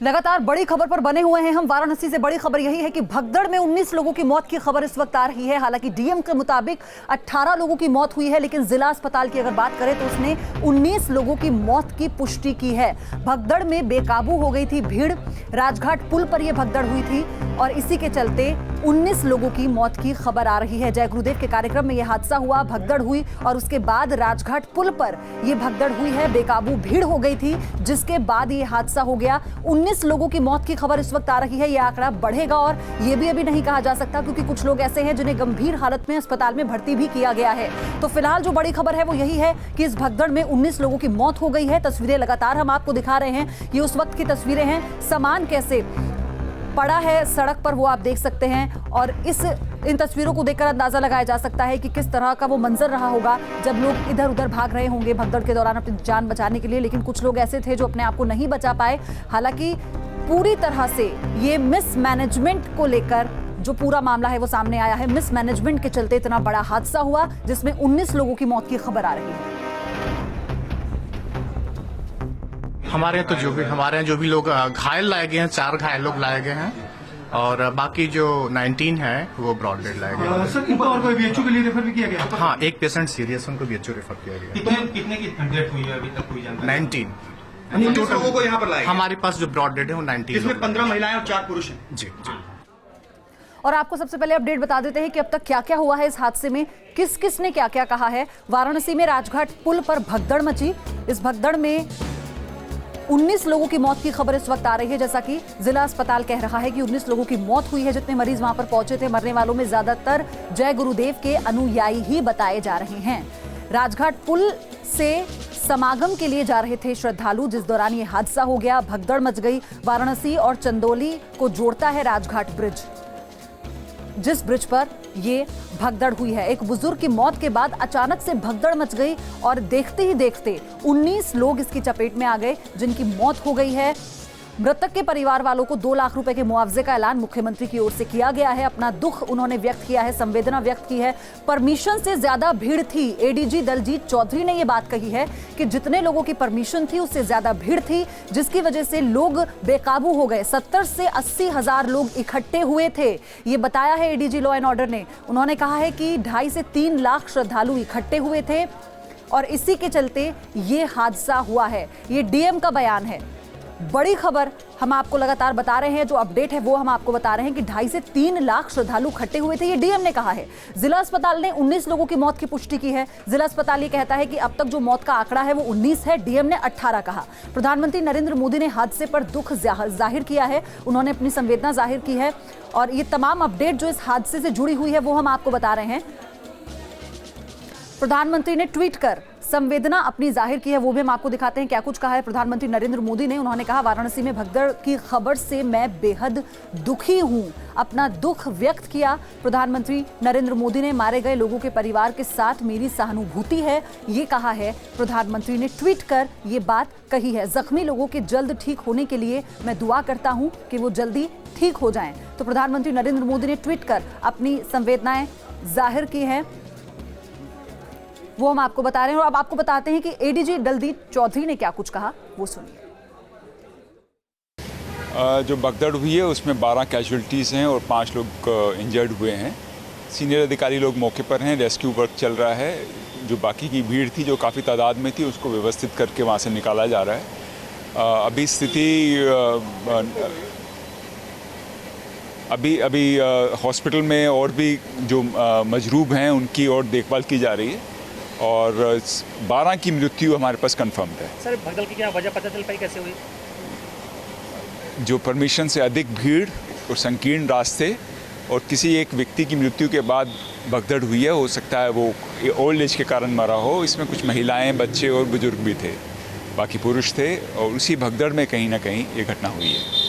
लगातार बड़ी खबर पर बने हुए हैं हम। वाराणसी से बड़ी खबर यही है कि भगदड़ में 19 लोगों की मौत की खबर इस वक्त आ रही है। हालांकि डीएम के मुताबिक 18 लोगों की मौत हुई है, लेकिन जिला अस्पताल की अगर बात करें तो उसने 19 लोगों की मौत की पुष्टि की है। भगदड़ में बेकाबू हो गई थी भीड़, राजघाट पुल पर यह भगदड़ हुई थी और इसी के चलते 19 लोगों की मौत की खबर आ रही है। जय गुरुदेव के कार्यक्रम में यह हादसा हुआ, भगदड़ हुई और उसके बाद राजघाट पुल पर यह भगदड़ हुई है। बेकाबू भीड़ हो गई थी जिसके बाद यह हादसा हो गया। 19 लोगों की मौत की खबर इस वक्त आ रही है। यह आंकड़ा बढ़ेगा और यह भी अभी नहीं कहा जा सकता, क्योंकि कुछ लोग ऐसे हैं जिन्हें गंभीर हालत में अस्पताल में भर्ती भी किया गया है। तो फिलहाल जो बड़ी खबर है वो यही है कि इस भगदड़ में 19 लोगों की मौत हो गई है। तस्वीरें लगातार हम आपको दिखा रहे हैं, ये उस वक्त की तस्वीरें हैं। सामान कैसे पड़ा है सड़क पर वो आप देख सकते हैं और इन तस्वीरों को देखकर अंदाजा लगाया जा सकता है कि किस तरह का वो मंजर रहा होगा जब लोग इधर उधर भाग रहे होंगे भगदड़ के दौरान अपनी जान बचाने के लिए। लेकिन कुछ लोग ऐसे थे जो अपने आप को नहीं बचा पाए। हालांकि पूरी तरह से ये मिसमैनेजमेंट को लेकर जो पूरा मामला है वो सामने आया है। मिसमैनेजमेंट के चलते इतना बड़ा हादसा हुआ जिसमें 19 लोगों की मौत की खबर आ रही है। हमारे यहाँ जो भी लोग घायल लाए गए हैं, 4 घायल लोग लाए गए हैं और बाकी जो 19 है वो ब्रॉड डेड लाए गए हैं। सर, इनको और कोई बीएचयू के लिए रेफर भी किया गया? हाँ, एक पेशेंट सीरियस, उनको बीएचयू रेफर किया गया। कितने की डेथ हुई है अभी तक कोई जानकारी? 19 लोगों को यहाँ पर लाया। हमारे पास जो ब्रॉड डेड है वो 19, इसमें 15 महिलाएं और 4 पुरुष हैं। जी। और आपको सबसे पहले अपडेट बता देते हैं कि अब तक क्या क्या हुआ है इस हादसे में, किस किस ने क्या क्या कहा है। वाराणसी में राजघाट पुल पर भगदड़ मची। इस भगदड़ में 19 लोगों की मौत की खबर इस वक्त आ रही है। जैसा कि जिला अस्पताल कह रहा है कि 19 लोगों की मौत हुई है। जितने मरीज वहां पर पहुंचे थे, मरने वालों में ज्यादातर जय गुरुदेव के अनुयायी ही बताए जा रहे हैं। राजघाट पुल से समागम के लिए जा रहे थे श्रद्धालु, जिस दौरान ये हादसा हो गया, भगदड़ मच गई। वाराणसी और चंदौली को जोड़ता है राजघाट ब्रिज, जिस ब्रिज पर ये भगदड़ हुई है। एक बुजुर्ग की मौत के बाद अचानक से भगदड़ मच गई और देखते ही देखते 19 लोग इसकी चपेट में आ गए, जिनकी मौत हो गई है। मृतक के परिवार वालों को 2 लाख रुपए के मुआवजे का ऐलान मुख्यमंत्री की ओर से किया गया है। अपना दुख उन्होंने व्यक्त किया है, संवेदना व्यक्त की है। परमिशन से ज्यादा भीड़ थी। एडीजी दलजीत चौधरी ने यह बात कही है कि जितने लोगों की परमिशन थी उससे ज्यादा भीड़ थी, जिसकी वजह से लोग बेकाबू हो गए। 70 से 80 हजार लोग इकट्ठे हुए थे, ये बताया है एडीजी लॉ एंड ऑर्डर ने। उन्होंने कहा है कि 2.5 से 3 लाख श्रद्धालु इकट्ठे हुए थे और इसी के चलते ये हादसा हुआ है। ये डीएम का बयान है। बड़ी खबर हम आपको लगातार बता रहे हैं, जो अपडेट है वो हम आपको बता रहे हैं कि 2.5 से 3 लाख श्रद्धालु इकट्ठे हुए थे, ये डीएम ने कहा है। जिला अस्पताल ने 19 लोगों की मौत की पुष्टि की है। जिला अस्पताल ये कहता है कि अब तक जो मौत का आंकड़ा है वो 19 है, डीएम ने 18 कहा। प्रधानमंत्री नरेंद्र मोदी ने हादसे पर दुख जाहिर किया है, उन्होंने अपनी संवेदना जाहिर की है और ये तमाम अपडेट जो इस हादसे से जुड़ी हुई है वो हम आपको बता रहे हैं। प्रधानमंत्री ने ट्वीट कर संवेदना अपनी जाहिर की है, वो भी हम आपको दिखाते हैं क्या कुछ कहा है प्रधानमंत्री नरेंद्र मोदी ने। उन्होंने कहा, वाराणसी में भगदड़ की खबर से मैं बेहद दुखी हूं, अपना दुख व्यक्त किया। प्रधानमंत्री नरेंद्र मोदी ने मारे गए लोगों के परिवार के साथ मेरी सहानुभूति है, ये कहा है प्रधानमंत्री ने ट्वीट कर ये बात कही है। जख्मी लोगों के जल्द ठीक होने के लिए मैं दुआ करता हूं कि वो जल्दी ठीक हो जाएं। तो प्रधानमंत्री नरेंद्र मोदी ने ट्वीट कर अपनी संवेदनाएं जाहिर की हैं, वो हम आपको बता रहे हैं। और अब आपको बताते हैं कि एडीजी दलजीत चौधरी ने क्या कुछ कहा, वो सुनिए। जो भगदड़ हुई है उसमें 12 कैजुअल्टीज़ हैं और 5 लोग इंजर्ड हुए हैं। सीनियर अधिकारी लोग मौके पर हैं, रेस्क्यू वर्क चल रहा है। जो बाकी की भीड़ थी जो काफ़ी तादाद में थी उसको व्यवस्थित करके वहाँ से निकाला जा रहा है। अभी स्थिति अभी हॉस्पिटल में और भी जो मजरूब हैं उनकी और देखभाल की जा रही है और 12 की मृत्यु हमारे पास कंफर्म्ड है। सर, भगदड़ की क्या वजह पता चल पाई, कैसे हुई? जो परमिशन से अधिक भीड़ और संकीर्ण रास्ते और किसी एक व्यक्ति की मृत्यु के बाद भगदड़ हुई है। हो सकता है वो ओल्ड एज के कारण मरा हो। इसमें कुछ महिलाएं, बच्चे और बुजुर्ग भी थे, बाकी पुरुष थे और उसी भगदड़ में कहीं ना कहीं ये घटना हुई है।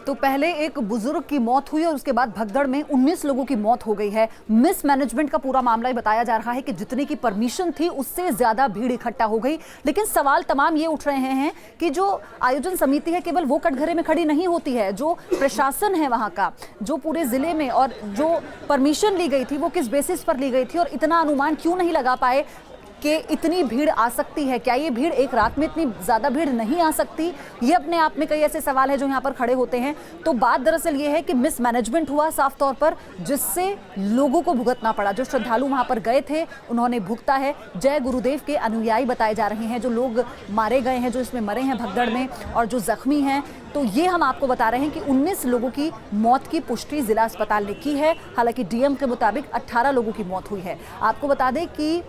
तो पहले एक बुजुर्ग की मौत हुई और उसके बाद भगदड़ में 19 लोगों की मौत हो गई है। मिसमैनेजमेंट का पूरा मामला ही बताया जा रहा है कि जितने की परमिशन थी उससे ज्यादा भीड़ इकट्ठा हो गई। लेकिन सवाल तमाम ये उठ रहे हैं कि जो आयोजन समिति है केवल वो कटघरे में खड़ी नहीं होती है, जो प्रशासन है वहां का, जो पूरे जिले में, और जो परमिशन ली गई थी वो किस बेसिस पर ली गई थी और इतना अनुमान क्यों नहीं लगा पाए कि इतनी भीड़ आ सकती है? क्या ये भीड़ एक रात में इतनी ज़्यादा भीड़ नहीं आ सकती? ये अपने आप में कई ऐसे सवाल हैं जो यहाँ पर खड़े होते हैं। तो बात दरअसल ये है कि मिसमैनेजमेंट हुआ साफ तौर पर, जिससे लोगों को भुगतना पड़ा। जो श्रद्धालु वहाँ पर गए थे उन्होंने भुगता है। जय गुरुदेव के अनुयायी बताए जा रहे हैं जो लोग मारे गए हैं, जो इसमें मरे हैं भगदड़ में, और जो जख्मी हैं। तो ये हम आपको बता रहे हैं कि 19 लोगों की मौत की पुष्टि जिला अस्पताल ने की है। हालांकि डीएम के मुताबिक 18 लोगों की मौत हुई है। आपको बता दें कि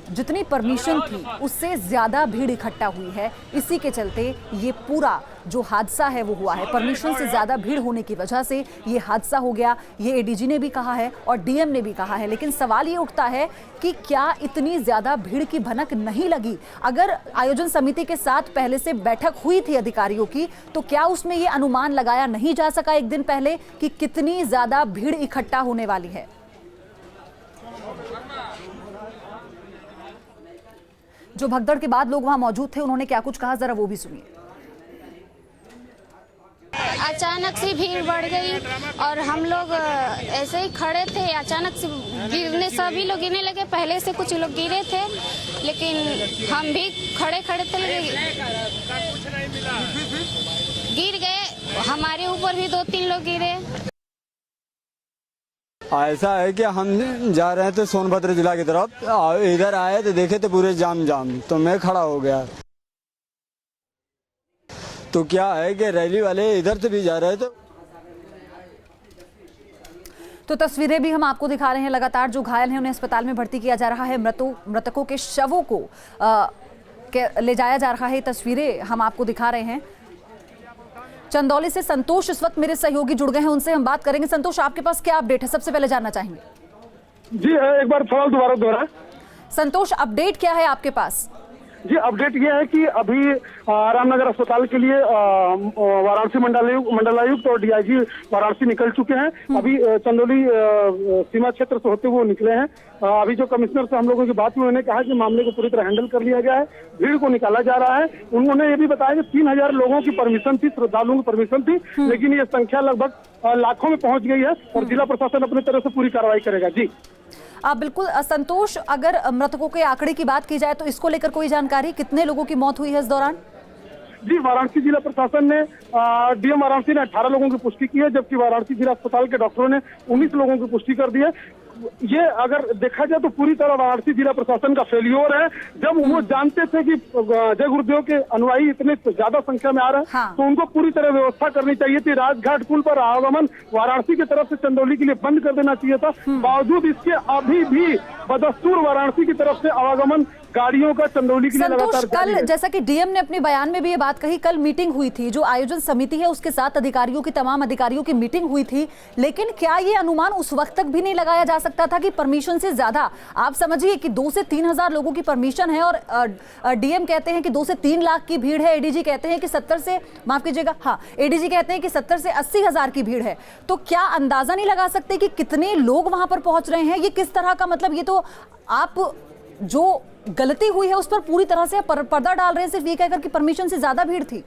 जितनी परमिशन थी उससे ज्यादा भीड़ इकट्ठा हुई है। इसी के चलते ये पूरा जो हादसा है वो हुआ है। परमिशन से ज्यादा भीड़ होने की वजह से ये हादसा हो गया। ये एडीजी ने भी कहा है और डीएम ने भी कहा है। लेकिन सवाल ये उठता है कि क्या इतनी ज्यादा भीड़ की भनक नहीं लगी? अगर आयोजन समिति के साथ पहले से बैठक हुई थी अधिकारियों की, तो क्या उसमें ये अनुमान लगाया नहीं जा सका एक दिन पहले कि कितनी ज्यादा भीड़ इकट्ठा होने वाली है? जो भगदड़ के बाद लोग वहां मौजूद थे उन्होंने क्या कुछ कहा, जरा वो भी सुनिए। अचानक से भीड़ बढ़ गई और हम लोग ऐसे ही खड़े थे। अचानक से गिरने, सभी लोग गिरने लगे। पहले से कुछ लोग गिरे थे लेकिन हम भी खड़े थे, गिर गए। हमारे ऊपर भी 2-3 लोग गिरे। ऐसा है कि हम जा रहे थे सोनभद्र जिला की तरफ, इधर आए तो देखे तो पूरे जाम तो मैं खड़ा हो गया। तो क्या है कि रैली वाले इधर से भी जा रहे थे। तो तस्वीरें भी हम आपको दिखा रहे हैं। लगातार जो घायल हैं उन्हें अस्पताल में भर्ती किया जा रहा है। मृतकों के शवों को ले जाया जा रहा है। तस्वीरें हम आपको दिखा रहे हैं। चंदौली से संतोष इस वक्त मेरे सहयोगी जुड़ गए हैं, उनसे हम बात करेंगे। संतोष, आपके पास क्या अपडेट है, सबसे पहले जानना चाहेंगे। जी एक बार सवाल दोबारा दोहराएं। संतोष, अपडेट क्या है आपके पास? जी अपडेट ये है कि अभी रामनगर अस्पताल के लिए वाराणसी मंडलायुक्त और डीआईजी वाराणसी निकल चुके हैं। अभी चंदौली सीमा क्षेत्र से होते हुए निकले हैं। अभी जो कमिश्नर से हम लोगों की बात हुई, उन्होंने कहा कि मामले को पूरी तरह हैंडल कर लिया गया है, भीड़ को निकाला जा रहा है। उन्होंने ये भी बताया कि 3000 लोगों की परमिशन थी, श्रद्धालुओं की परमिशन थी, लेकिन ये संख्या लगभग लाखों में पहुंच गई है और जिला प्रशासन अपनी तरफ से पूरी कार्रवाई करेगा। जी बिल्कुल संतोष, अगर मृतकों के आंकड़े की बात की जाए तो इसको लेकर कोई जानकारी, कितने लोगों की मौत हुई है इस दौरान? जी वाराणसी जिला प्रशासन ने डीएम वाराणसी ने 18 लोगों की पुष्टि की है, जबकि वाराणसी जिला अस्पताल के डॉक्टरों ने 19 लोगों की पुष्टि कर दी है। ये अगर देखा जाए तो पूरी तरह वाराणसी जिला प्रशासन का फेल्योर है। जब वो जानते थे कि जय गुरुदेव के अनुयायी इतने ज्यादा संख्या में आ रहे हैं, तो उनको पूरी तरह व्यवस्था करनी चाहिए थी। राजघाट पुल पर आवागमन वाराणसी की तरफ से चंदौली के लिए बंद कर देना चाहिए था। बावजूद इसके अभी भी बदस्तूर वाराणसी की तरफ से आवागमन गाड़ियों का चंदौली के लिए लगातार कल जैसा कि डीएम ने अपने बयान में भी ये बात कही, कल मीटिंग हुई थी, जो आयोजन समिति है उसके साथ अधिकारियों की, तमाम अधिकारियों की मीटिंग हुई थी। लेकिन क्या ये अनुमान उस वक्त तक भी नहीं लगाया जा सकता था कि परमिशन से ज्यादा, आप समझिए कि 2 से 3 हजार लोगों की परमिशन है और डीएम कहते हैं कि 2 से 3 लाख की भीड़ है, एडीजी कहते हैं कि 70 से, माफ कीजिएगा, हाँ एडीजी कहते हैं कि 70 से 80 हजार की भीड़ है। तो क्या अंदाजा नहीं लगा सकते कि कितने लोग वहां पर पहुंच रहे हैं? ये किस तरह का, मतलब ये तो आप जो गलती हुई है उस पर पूरी तरह से पर्दा डाल रहे हैं, सिर्फ ये कहकर कि परमिशन से ज्यादा भीड़ थी।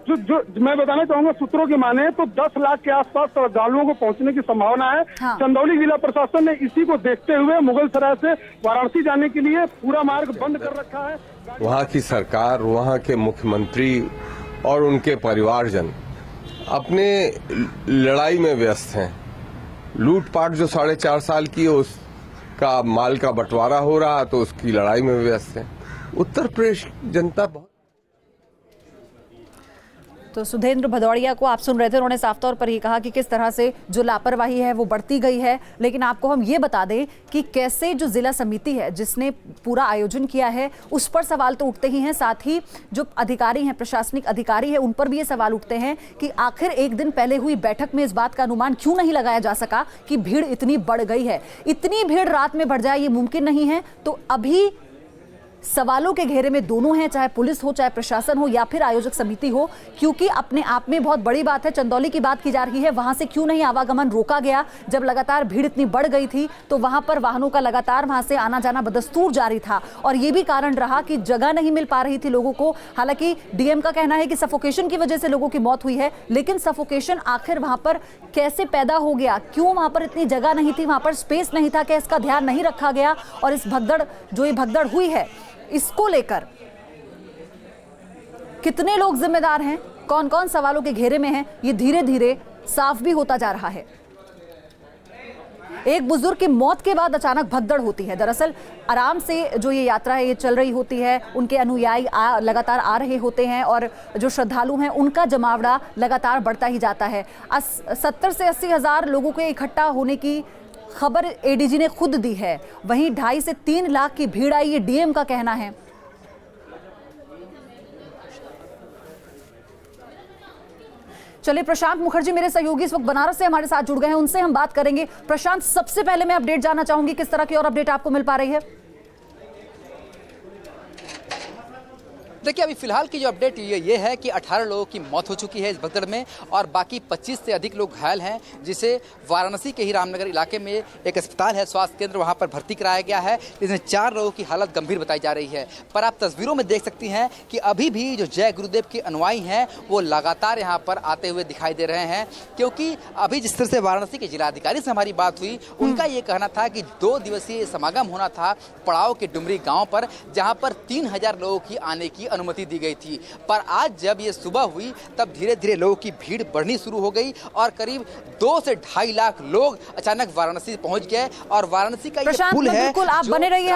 जो मैं बताना चाहूंगा, सूत्रों की माने तो 10 लाख के आसपास श्रद्धालुओं को पहुंचने की संभावना है। हाँ। चंदौली जिला प्रशासन ने इसी को देखते हुए मुगलसराय से वाराणसी जाने के लिए पूरा मार्ग बंद कर रखा है। वहाँ की सरकार, वहाँ के मुख्यमंत्री और उनके परिवारजन अपने लड़ाई में व्यस्त हैं। लूटपाट जो 4.5 साल की उस का माल का बंटवारा हो रहा, तो उसकी लड़ाई में व्यस्त है उत्तर प्रदेश जनता बहुत। तो सुधेंद्र भदौड़िया को आप सुन रहे थे, उन्होंने साफ तौर पर ये कहा कि किस तरह से जो लापरवाही है वो बढ़ती गई है। लेकिन आपको हम ये बता दें कि कैसे जो जिला समिति है जिसने पूरा आयोजन किया है उस पर सवाल तो उठते ही हैं, साथ ही जो अधिकारी हैं, प्रशासनिक अधिकारी हैं, उन पर भी ये सवाल उठते हैं कि आखिर एक दिन पहले हुई बैठक में इस बात का अनुमान क्यों नहीं लगाया जा सका कि भीड़ इतनी बढ़ गई है। इतनी भीड़ रात में बढ़ जाए ये मुमकिन नहीं है। तो अभी सवालों के घेरे में दोनों हैं, चाहे पुलिस हो, चाहे प्रशासन हो या फिर आयोजक समिति हो, क्योंकि अपने आप में बहुत बड़ी बात है। चंदौली की बात की जा रही है, वहां से क्यों नहीं आवागमन रोका गया? जब लगातार भीड़ इतनी बढ़ गई थी तो वहां पर वाहनों का लगातार वहां से आना जाना बदस्तूर जारी था और यह भी कारण रहा कि जगह नहीं मिल पा रही थी लोगों को। हालांकि डीएम का कहना है कि सफोकेशन की वजह से लोगों की मौत हुई है, लेकिन सफोकेशन आखिर वहां पर कैसे पैदा हो गया? क्यों वहां पर इतनी जगह नहीं थी, वहां पर स्पेस नहीं था? क्या इसका ध्यान नहीं रखा गया? और इस भगदड़ हुई है, इसको लेकर कितने लोग जिम्मेदार हैं, कौन कौन सवालों के घेरे में हैं, ये धीरे धीरे साफ भी होता जा रहा है। एक बुजुर्ग की मौत के बाद अचानक भगदड़ होती है। दरअसल आराम से जो ये यात्रा है ये चल रही होती है, उनके अनुयायी लगातार आ रहे होते हैं और जो श्रद्धालु हैं उनका जमावड़ा लगातार बढ़ता ही जाता है। 70 से 80 हज़ार लोगों के इकट्ठा होने की खबर एडीजी ने खुद दी है। वहीं 2.5 से 3 लाख की भीड़ आई, ये डीएम का कहना है। चलिए, प्रशांत मुखर्जी मेरे सहयोगी इस वक्त बनारस से हमारे साथ जुड़ गए हैं, उनसे हम बात करेंगे। प्रशांत, सबसे पहले मैं अपडेट जानना चाहूंगी, किस तरह की और अपडेट आपको मिल पा रही है? देखिए, अभी फिलहाल की जो अपडेट ये है कि 18 लोगों की मौत हो चुकी है इस भगदड़ में और बाकी 25 से अधिक लोग घायल हैं, जिसे वाराणसी के ही रामनगर इलाके में एक अस्पताल है, स्वास्थ्य केंद्र, वहां पर भर्ती कराया गया है। इसमें 4 लोगों की हालत गंभीर बताई जा रही है। पर आप तस्वीरों में देख सकती हैं कि अभी भी जो जय गुरुदेव के अनुयायी हैं वो लगातार यहाँ पर आते हुए दिखाई दे रहे हैं, क्योंकि अभी जिस तरह से वाराणसी के जिलाधिकारी से हमारी बात हुई, उनका ये कहना था कि 2 दिवसीय समागम होना था पड़ाव के डुमरी गाँव पर, जहाँ पर 3000 लोगों की आने की अनुमति दी गई थी। पर आज जब ये सुबह हुई तब धीरे धीरे लोगों की भीड़ बढ़नी शुरू हो गई और करीब 2 से 2.5 लाख लोग अचानक वाराणसी पहुंच गए। और वाराणसी का ये पुल है, बिल्कुल आप बने रहिए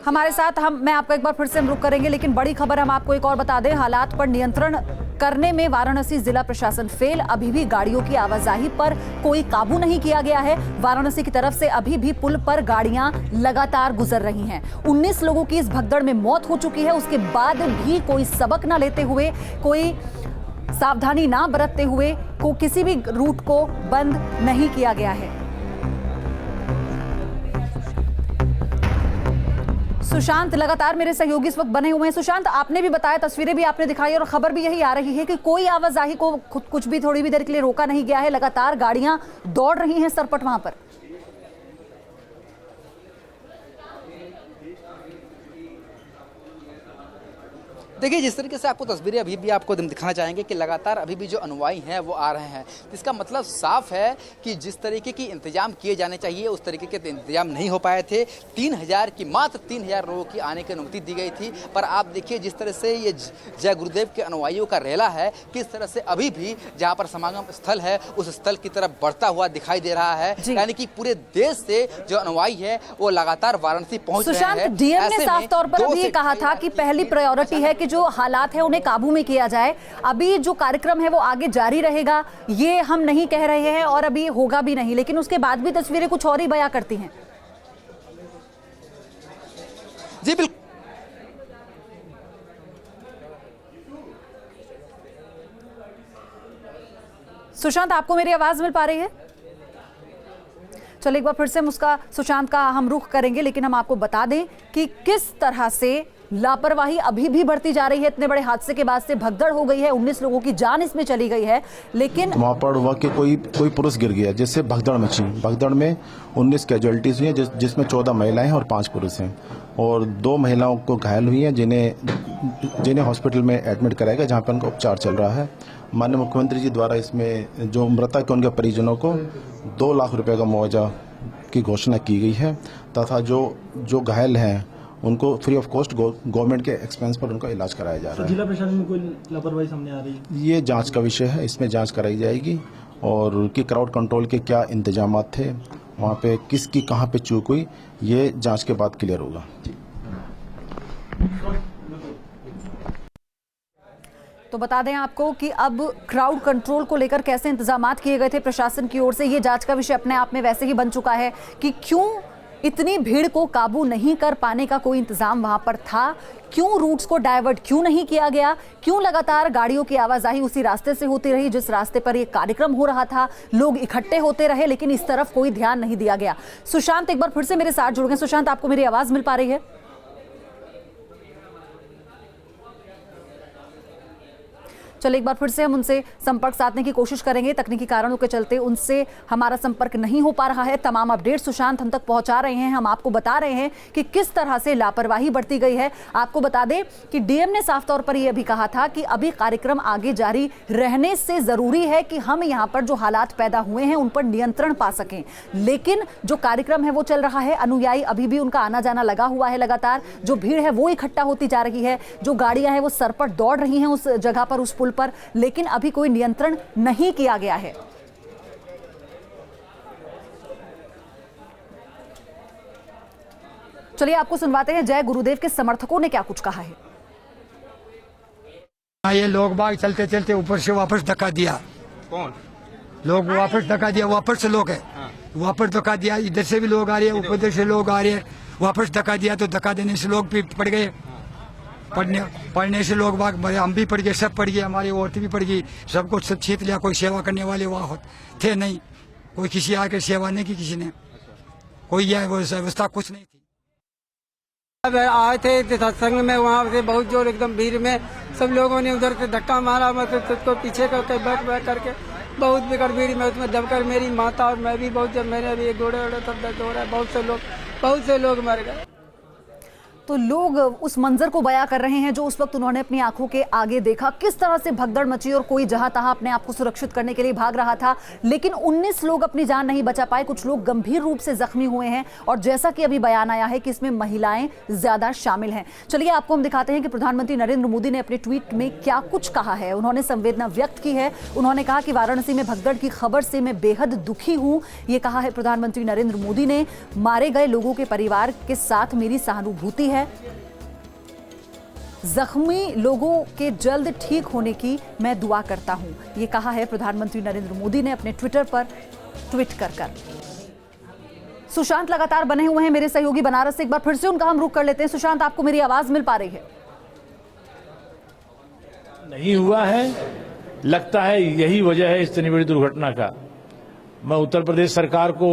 हमारे साथ। मैं आपको एक बार फिर से रुक करेंगे, लेकिन बड़ी खबर हम आपको एक और बता दें। हालात पर नियंत्रण करने में वाराणसी जिला प्रशासन फेल। अभी भी गाड़ियों की आवाजाही पर कोई काबू नहीं किया गया है। वाराणसी की तरफ से अभी भी पुल पर गाड़ियां लगातार गुजर रही हैं। 19 लोगों की इस भगदड़ में मौत हो चुकी है। उसके बाद भी कोई सबक ना लेते हुए, कोई सावधानी ना बरतते हुए को किसी भी रूट को बंद नहीं किया गया है। सुशांत लगातार मेरे सहयोगी इस वक्त बने हुए हैं। सुशांत, आपने भी बताया, तस्वीरें भी आपने दिखाई और खबर भी यही आ रही है कि कोई आवाजाही को कुछ भी थोड़ी भी देर के लिए रोका नहीं गया है। लगातार गाड़ियां दौड़ रही हैं सरपट वहां पर। देखिए, जिस तरीके से आपको तस्वीरें अभी भी आपको दिखाना चाहेंगे कि लगातार अभी भी जो अनुयायी हैं वो आ रहे हैं। इसका मतलब साफ है कि जिस तरीके की इंतजाम किए जाने चाहिए उस तरीके के इंतजाम नहीं हो पाए थे। 3000 लोगों की आने की अनुमति दी गई थी। पर आप देखिए जिस तरह से ये जय गुरुदेव के अनुयायियों का रेला है, किस तरह से अभी भी जहाँ पर समागम स्थल है उस स्थल की तरफ बढ़ता हुआ दिखाई दे रहा है। यानी कि पूरे देश से जो अनुयायी है वो लगातार वाराणसी पहुंच रहे हैं। डीएम ने साफ तौर पर अभी ये कहा था कि पहली प्रायोरिटी है कि जो हालात है उन्हें काबू में किया जाए। अभी जो कार्यक्रम है वो आगे जारी रहेगा, ये हम नहीं कह रहे हैं और अभी होगा भी नहीं, लेकिन उसके बाद भी तस्वीरें कुछ और ही बयां करती हैं। जी बिल्कुल। सुशांत, आपको मेरी आवाज मिल पा रही है? चलिए, एक बार फिर से सुशांत का हम रुख करेंगे, लेकिन हम आपको बता दें कि किस तरह से लापरवाही अभी भी बढ़ती जा रही है। इतने बड़े हादसे के बाद से भगदड़ हो गई है, 19 लोगों की जान इसमें चली गई है, लेकिन वहाँ पर हुआ कि कोई पुरुष गिर गया, जिससे भगदड़ मची। भगदड़ में 19 कैजुअलिटीज हुई हैं, जिसमें 14 महिलाएं और 5 पुरुष हैं और 2 महिलाओं को घायल हुई हैं, जिन्हें हॉस्पिटल में एडमिट कराया गया, जहाँ पर उनका उपचार चल रहा है। माननीय मुख्यमंत्री जी द्वारा इसमें जो मृतक उनके परिजनों को 2 लाख रुपए का मुआवजा की घोषणा की गई है तथा जो घायल हैं उनको फ्री ऑफ कॉस्ट गवर्नमेंट के एक्सपेंस पर उनका इलाज कराया जा रहा है। जिला प्रशासन में कोई लापरवाही सामने आ रही है? ये जांच का विषय है, इसमें जांच कराई जाएगी और कि क्राउड कंट्रोल के क्या इंतजाम थे, वहाँ पे किसकी कहाँ पे चूक हुई, ये जांच के बाद क्लियर होगा। तो बता दें आपको कि अब क्राउड कंट्रोल को लेकर कैसे इंतजामात किए गए थे प्रशासन की ओर से, ये जांच का विषय अपने आप में वैसे ही बन चुका है कि क्यों इतनी भीड़ को काबू नहीं कर पाने का कोई इंतजाम वहां पर था, क्यों रूट्स को डाइवर्ट क्यों नहीं किया गया, क्यों लगातार गाड़ियों की आवाजाही उसी रास्ते से होती रही जिस रास्ते पर ये कार्यक्रम हो रहा था, लोग इकट्ठे होते रहे, लेकिन इस तरफ कोई ध्यान नहीं दिया गया। सुशांत एक बार फिर से मेरे साथ जुड़ गए। सुशांत, आपको मेरी आवाज मिल पा रही है? चलिए एक बार फिर से हम उनसे संपर्क साधने की कोशिश करेंगे। तकनीकी कारणों के चलते उनसे हमारा संपर्क नहीं हो पा रहा है। तमाम अपडेट सुशांत हम तक पहुंचा रहे हैं। हम आपको बता रहे हैं कि किस तरह से लापरवाही बरती गई है। आपको बता दें कि डीएम ने साफ तौर पर यह भी कहा था कि अभी कार्यक्रम आगे जारी रहने से जरूरी है कि हम यहाँ पर जो हालात पैदा हुए हैं उन पर नियंत्रण पा सकें। लेकिन जो कार्यक्रम है वो चल रहा है, अनुयायी अभी भी उनका आना जाना लगा हुआ है लगातार, जो भीड़ है वो इकट्ठा होती जा रही है, जो गाड़ियां हैं वो सरपट दौड़ रही हैं उस जगह पर, उस पुल पर, लेकिन अभी कोई नियंत्रण नहीं किया गया है। चलिए आपको सुनवाते हैं जय गुरुदेव के समर्थकों ने क्या कुछ कहा है। ये लोग बाग चलते चलते ऊपर से वापस धक्का दिया। कौन लोग वापस धक्का दिया, वापस से लोग है, वापस धक्का दिया। इधर से भी लोग आ रहे हैं, ऊपर से लोग आ रहे हैं, वापस धक्का दिया तो धक्का देने से लोग भी पड़ गए। पढ़ने से लोग बाग, हम भी पड़ गए, सब पड़ गए, हमारी औरतें भी पड़ गई, सब कुछ सब छीत लिया। कोई सेवा करने वाले वहाँ थे नहीं, कोई किसी आकर सेवा नहीं की किसी ने, कोई यह व्यवस्था कुछ नहीं थी। अब आए थे सत्संग में, वहाँ से बहुत जोर एकदम भीड़ में सब लोगों ने उधर से धक्का मारा, मतलब सबको पीछे करके बैक करके बहुत बेकार भीड़ में उसमें दबकर मेरी माता और मैं भी बहुत, जब मैंने भी गोड़े वोड़े सब दर्द हो रहा है, बहुत से लोग मर गए। तो लोग उस मंजर को बयां कर रहे हैं जो उस वक्त उन्होंने अपनी आंखों के आगे देखा, किस तरह से भगदड़ मची और कोई जहां तहां अपने आप को सुरक्षित करने के लिए भाग रहा था, लेकिन 19 लोग अपनी जान नहीं बचा पाए, कुछ लोग गंभीर रूप से जख्मी हुए हैं और जैसा कि अभी बयान आया है कि इसमें महिलाएं ज्यादा शामिल हैं। चलिए आपको हम दिखाते हैं कि प्रधानमंत्री नरेंद्र मोदी ने अपने ट्वीट में क्या कुछ कहा है। उन्होंने संवेदना व्यक्त की है। उन्होंने कहा कि वाराणसी में भगदड़ की खबर से मैं बेहद दुखी हूं। ये कहा है प्रधानमंत्री नरेंद्र मोदी ने। मारे गए लोगों के परिवार के साथ मेरी सहानुभूति है। जख्मी लोगों के जल्द ठीक होने की मैं दुआ करता हूं। ये कहा है प्रधानमंत्री नरेंद्र मोदी ने अपने ट्विटर पर ट्वीट कर। सुशांत लगातार बने हुए हैं मेरे सहयोगी बनारस से, एक बार फिर से उनका हम रुख कर लेते हैं। सुशांत, आपको मेरी आवाज मिल पा रही है? नहीं हुआ है, लगता है यही वजह है इतनी बड़ी दुर्घटना का। मैं उत्तर प्रदेश सरकार को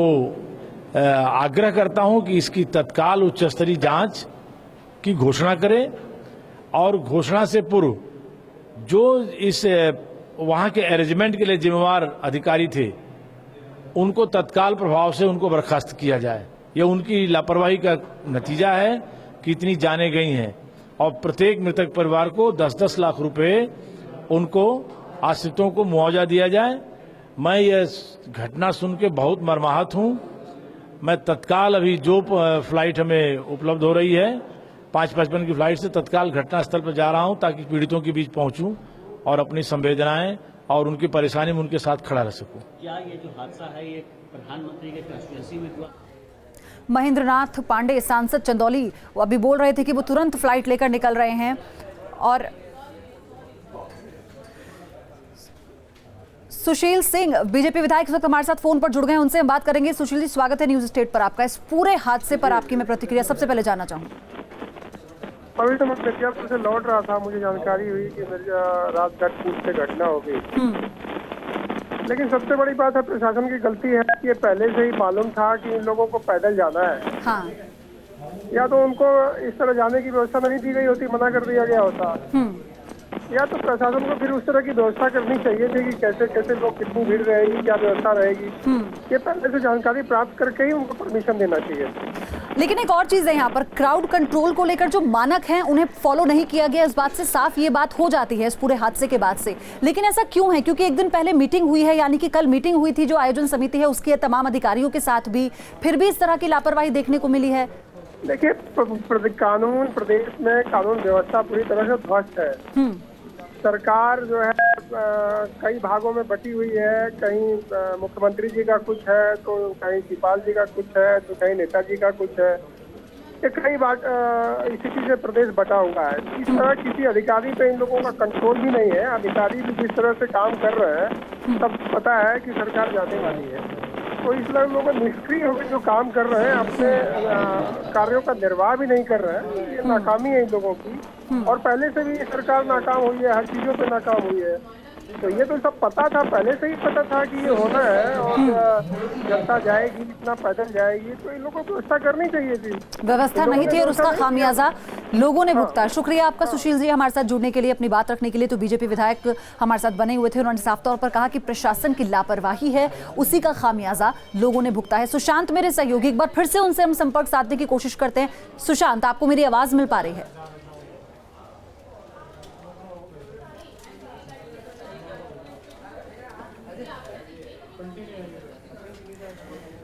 आग्रह करता हूं कि इसकी तत्काल उच्च स्तरीय जांच की घोषणा करें और घोषणा से पूर्व जो इस वहां के अरेंजमेंट के लिए जिम्मेवार अधिकारी थे उनको तत्काल प्रभाव से उनको बर्खास्त किया जाए। यह उनकी लापरवाही का नतीजा है कि इतनी जानें गई हैं और प्रत्येक मृतक परिवार को 10-10 लाख रुपए उनको आश्रितों को मुआवजा दिया जाए। मैं ये घटना सुन के बहुत मर्माहत हूं। मैं तत्काल अभी जो फ्लाइट हमें उपलब्ध हो रही है 5:55 की फ्लाइट से तत्काल घटनास्थल पर जा रहा हूं ताकि पीड़ितों के बीच पहुंचूं और अपनी संवेदनाएं और उनकी परेशानी में उनके साथ खड़ा रह सकूं। क्या ये जो हादसा है ये प्रधानमंत्री के कंस्टिट्यूएंसी में हुआ? महेंद्रनाथ पांडे सांसद चंदौली वो अभी बोल रहे थे कि वो तुरंत फ्लाइट लेकर निकल रहे हैं। और सुशील सिंह बीजेपी विधायक इस वक्त हमारे साथ फोन पर जुड़ गए हैं, उनसे हम बात करेंगे। सुशील जी, स्वागत है न्यूज स्टेट पर आपका। इस पूरे हादसे पर आपकी मैं प्रतिक्रिया सबसे पहले जानना चाहूंगी। अभी तो मैं मिर्जापुर से लौट रहा था, मुझे जानकारी हुई कि राजघाट पुल से घटना हो गई। लेकिन सबसे बड़ी बात है प्रशासन की गलती है कि ये पहले से ही मालूम था कि इन लोगों को पैदल जाना है। हाँ। या तो उनको इस तरह जाने की व्यवस्था नहीं दी गई होती, मना कर दिया गया होता, या तो प्रशासन को फिर उस तरह की व्यवस्था करनी चाहिए थी कि कैसे कैसे लोग, कितनी भीड़ रहेगी, क्या व्यवस्था रहेगी, ये पहले से जानकारी प्राप्त करके ही उनको परमिशन देना चाहिए। लेकिन एक और चीज है, यहाँ पर क्राउड कंट्रोल को लेकर जो मानक हैं उन्हें फॉलो नहीं किया गया। इस बात से साफ ये बात हो जाती है इस पूरे हादसे के बाद से। लेकिन ऐसा क्यों है? क्योंकि एक दिन पहले मीटिंग हुई है, यानी कि कल मीटिंग हुई थी जो आयोजन समिति है उसके तमाम अधिकारियों के साथ भी, फिर भी इस तरह की लापरवाही देखने को मिली है। देखिए, कानून, प्रदेश में कानून व्यवस्था पूरी तरह से ध्वस्त है। सरकार जो है कई भागों में बटी हुई है, कहीं मुख्यमंत्री जी का कुछ है तो कहीं शिवपाल जी का कुछ है तो कहीं नेताजी का कुछ है। ये कई स्थिति से प्रदेश बटा हुआ है। इस तरह किसी अधिकारी पे इन लोगों का कंट्रोल भी नहीं है। अधिकारी भी जिस तरह से काम कर रहे हैं सब पता है कि सरकार जाने वाली है, तो इसलिए लोग निष्क्रिय होकर जो काम कर रहे हैं, अपने कार्यों का निर्वाह भी नहीं कर रहे हैं। ये नाकामी है इन लोगों की, और पहले से भी ये सरकार नाकाम हुई है, हर चीजों पे नाकाम हुई है। तो ये तो सब पता था, पहले से ही पता था कि ये होना है और जनता जाएगी, इतना पैदल जाएगी, तो इन लोगों को व्यवस्था करनी चाहिए थी। व्यवस्था नहीं थी और उसका खामियाजा लोगों ने भुगता। शुक्रिया आपका सुशील जी हमारे साथ जुड़ने के लिए, अपनी बात रखने के लिए। तो बीजेपी विधायक हमारे साथ बने हुए थे, उन्होंने साफ तौर पर कहा कि प्रशासन की लापरवाही है, उसी का खामियाजा लोगों ने भुगता है। सुशांत मेरे सहयोगी, एक बार फिर से उनसे हम संपर्क साधने की कोशिश करते हैं। सुशांत, आपको मेरी आवाज मिल पा रही है?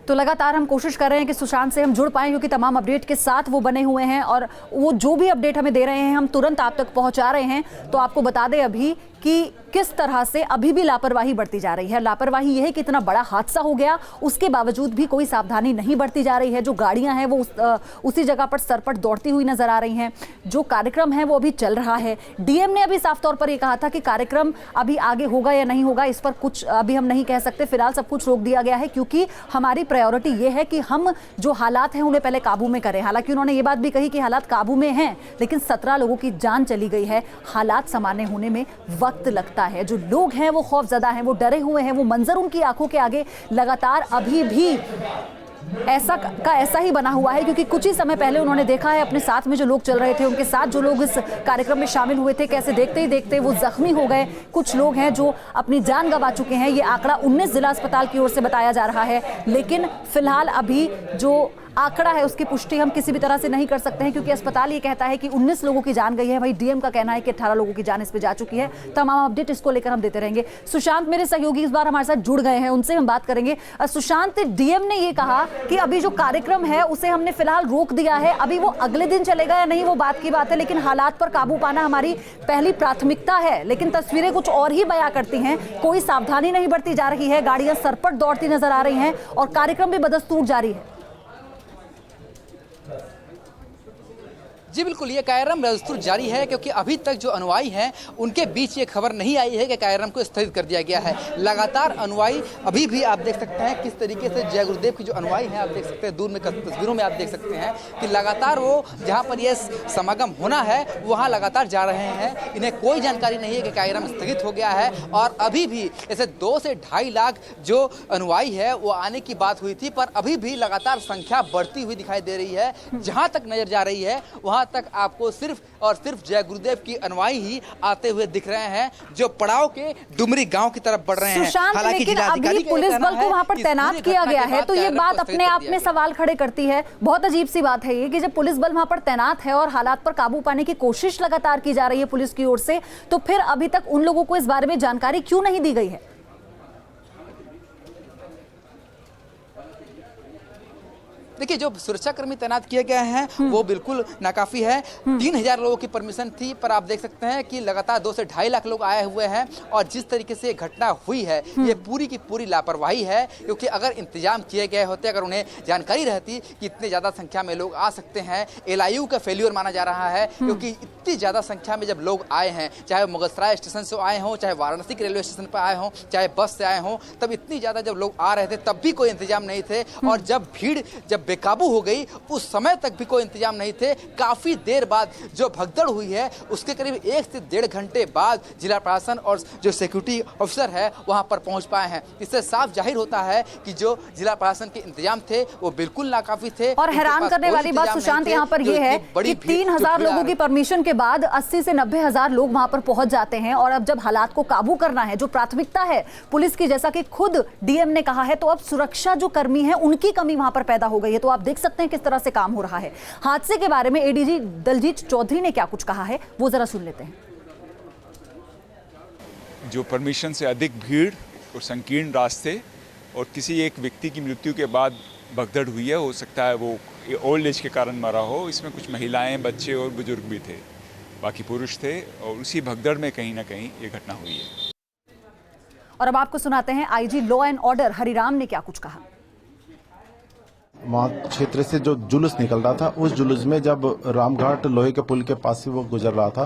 तो लगातार हम कोशिश कर रहे हैं कि सुशांत से हम जुड़ पाएं, क्योंकि तमाम अपडेट के साथ वो बने हुए हैं और वो जो भी अपडेट हमें दे रहे हैं हम तुरंत आप तक पहुंचा रहे हैं। तो आपको बता दें अभी कि किस तरह से अभी भी लापरवाही बढ़ती जा रही है। लापरवाही यह है कि इतना बड़ा हादसा हो गया, उसके बावजूद भी कोई सावधानी नहीं बरती जा रही है। जो गाड़ियां हैं वो उसी जगह पर सरपट दौड़ती हुई नजर आ रही हैं। जो कार्यक्रम है वो अभी चल रहा है। डीएम ने अभी साफ तौर पर यह कहा था कि कार्यक्रम अभी आगे होगा या नहीं होगा, इस पर कुछ अभी हम नहीं कह सकते। फिलहाल सब कुछ रोक दिया गया है, क्योंकि हमारी प्रायोरिटी ये है कि हम जो हालात हैं उन्हें पहले काबू में करें। हालांकि उन्होंने ये बात भी कही कि हालात काबू में हैं, लेकिन 17 लोगों की जान चली गई है। हालात सामान्य होने में वक्त लगता है। जो लोग हैं वो खौफजदा हैं, वो डरे हुए हैं। वो मंजर उनकी आंखों के आगे लगातार अभी भी ऐसा ही बना हुआ है, क्योंकि कुछ ही समय पहले उन्होंने देखा है अपने साथ में जो लोग चल रहे थे, उनके साथ जो लोग इस कार्यक्रम में शामिल हुए थे, कैसे देखते ही देखते वो जख्मी हो गए। कुछ लोग हैं जो अपनी जान गंवा चुके हैं। ये आंकड़ा 19 जिला अस्पताल की ओर से बताया जा रहा है, लेकिन फिलहाल अभी जो आंकड़ा है उसकी पुष्टि हम किसी भी तरह से नहीं कर सकते हैं, क्योंकि अस्पताल ये कहता है कि 19 लोगों की जान गई है। वहीं डीएम का कहना है कि 18 लोगों की जान इस पे जा चुकी है। तमाम अपडेट इसको लेकर हम देते रहेंगे। सुशांत मेरे सहयोगी इस बार हमारे साथ जुड़ गए हैं, उनसे हम बात करेंगे। सुशांत, डीएम ने ये कहा कि अभी जो कार्यक्रम है उसे हमने फिलहाल रोक दिया है, अभी वो अगले दिन चलेगा या नहीं वो बात की बात है, लेकिन हालात पर काबू पाना हमारी पहली प्राथमिकता है। लेकिन तस्वीरें कुछ और ही बयां करती हैं। कोई सावधानी नहीं बरती जा रही है, गाड़ियां सरपट दौड़ती नजर आ रही हैं और कार्यक्रम भी बदस्तूर जारी है। जी बिल्कुल, ये कार्यक्रम बदस्तूर जारी है, क्योंकि अभी तक जो अनुयायी हैं उनके बीच ये खबर नहीं आई है कि कार्यक्रम को स्थगित कर दिया गया है। लगातार अनुयायी अभी भी आप देख सकते हैं किस तरीके से जय गुरुदेव की जो अनुयायी हैं, आप देख सकते हैं दूर में तस्वीरों में आप देख सकते हैं कि लगातार वो जहाँ पर यह समागम होना है वहाँ लगातार जा रहे हैं। इन्हें कोई जानकारी नहीं है कि कार्यक्रम स्थगित हो गया है। और अभी भी जैसे 2 से 2.5 लाख जो अनुयायी है वो आने की बात हुई थी, पर अभी भी लगातार संख्या बढ़ती हुई दिखाई दे रही है। जहाँ तक नजर जा रही है वहाँ तक आपको सिर्फ और सिर्फ जय गुरुदेव की अनुयायी ही आते हुए दिख रहे हैं, जो पड़ाव के डुमरी गांव की तरफ बढ़ रहे हैं। हालांकि लेकिन अभी पुलिस बल को वहां पर तैनात किया गया है, तो ये बात अपने आप में सवाल खड़े करती है। बहुत अजीब सी बात है ये कि जब पुलिस बल वहां पर तैनात है और हालात पर काबू पाने की कोशिश लगातार की जा रही है पुलिस की ओर से, तो फिर अभी तक उन लोगों को इस बारे में जानकारी क्यों नहीं दी गई है? देखिए, जो सुरक्षाकर्मी तैनात किए गए हैं वो बिल्कुल नाकाफी है। 3000 लोगों की परमिशन थी, पर आप देख सकते हैं कि लगातार 2 से 2.5 लाख लोग आए हुए हैं। और जिस तरीके से घटना हुई है ये पूरी की पूरी लापरवाही है, क्योंकि अगर इंतजाम किए गए होते, अगर उन्हें जानकारी रहती कि इतने ज़्यादा संख्या में लोग आ सकते हैं। LIU का फेल्यूर माना जा रहा है, क्योंकि इतनी ज़्यादा संख्या में जब लोग आए हैं, चाहे मुगलसराय स्टेशन से आए हों, चाहे वाराणसी के रेलवे स्टेशन पर आए हों, चाहे बस से आए हों, तब इतनी ज़्यादा जब लोग आ रहे थे तब भी कोई इंतजाम नहीं थे। और जब भीड़ जब बेकाबू हो गई उस समय तक भी कोई इंतजाम नहीं थे। काफी देर बाद जो भगदड़ हुई है उसके करीब 1 से 1.5 घंटे बाद जिला प्रशासन और जो सिक्योरिटी ऑफिसर है वहां पर पहुंच पाए हैं। इससे साफ जाहिर होता है कि जो जिला प्रशासन के इंतजाम थे वो बिल्कुल नाकाफी थे। और हैरान करने वाली बात सुशांत यहाँ पर यह है कि 3000 लोगों की परमिशन के बाद 80 से 90 हजार लोग वहां पर पहुंच जाते हैं। और अब जब हालात को काबू करना है, जो प्राथमिकता है पुलिस की, जैसा कि खुद डीएम ने कहा है, तो अब सुरक्षा जो कर्मी है उनकी कमी वहां पर पैदा हो गई है। तो आप देख सकते हैं किस तरह से काम हो रहा है। हादसे के बारे में एडीजी दलजीत चौधरी ने क्या कुछ कहा है वो जरा सुन लेते हैं। जो परमिशन से अधिक भीड़ और संकीर्ण रास्ते और किसी एक व्यक्ति की मृत्यु के बाद भगदड़ हुई है, हो सकता है वो ओल्ड एज के कारण मरा हो। इसमें कुछ महिलाएं, बच्चे और बुजुर्ग भी थे, बाकी पुरुष थे, और उसी भगदड़ में कहीं ना कहीं ये घटना हुई है। और अब आपको सुनाते हैं IG law and order Hariram ने क्या कुछ कहा। वहाँ क्षेत्र से जो जुलूस निकल रहा था, उस जुलूस में जब रामघाट लोहे के पुल के पास से वो गुजर रहा था,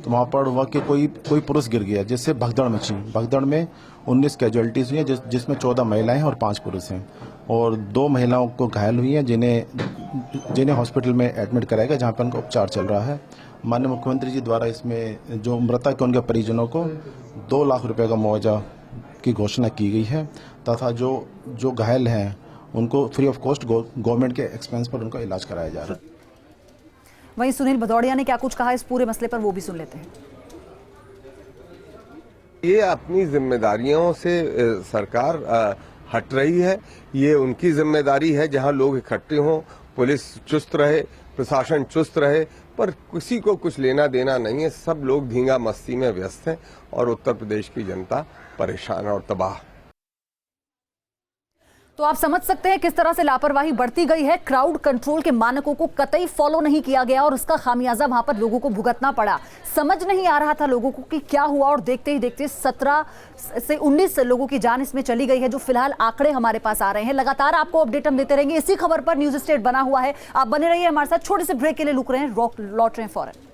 तो वहाँ पर वहाँ के कोई पुरुष गिर गया, जिससे भगदड़ मची। भगदड़ में 19 कैजुअलिटीज हुई हैं, जिसमें 14 महिलाएं हैं और 5 पुरुष हैं। और 2 महिलाओं को घायल हुई हैं, जिन्हें हॉस्पिटल में एडमिट कराया गया, जहाँ पर उनका उपचार चल रहा है। माननीय मुख्यमंत्री जी द्वारा इसमें जो मृतक है उनके परिजनों को 2 लाख रुपए का मुआवजा की घोषणा की गई है तथा जो घायल हैं उनको फ्री ऑफ कॉस्ट गवर्नमेंट के एक्सपेंस पर उनका इलाज कराया जा रहा है। वहीं सुनील भदौड़िया ने क्या कुछ कहा इस पूरे मसले पर, वो भी सुन लेते हैं। ये अपनी जिम्मेदारियों से सरकार हट रही है। ये उनकी जिम्मेदारी है जहां लोग इकट्ठे हों, पुलिस चुस्त रहे, प्रशासन चुस्त रहे, पर किसी को कुछ लेना देना नहीं है। सब लोग धींगा मस्ती में व्यस्त हैं और उत्तर प्रदेश की जनता परेशान और तबाह। तो आप समझ सकते हैं किस तरह से लापरवाही बढ़ती गई है। क्राउड कंट्रोल के मानकों को कतई फॉलो नहीं किया गया और उसका खामियाजा वहां पर लोगों को भुगतना पड़ा। समझ नहीं आ रहा था लोगों को कि क्या हुआ और देखते ही देखते 17 से 19 लोगों की जान इसमें चली गई है, जो फिलहाल आंकड़े हमारे पास आ रहे हैं। लगातार आपको अपडेट हम देते रहेंगे। इसी खबर पर न्यूज स्टेट बना हुआ है, आप बने रहिए हमारे साथ। छोटे से ब्रेक के लिए रुक रहे हैं, लौट रहे हैं फौरन।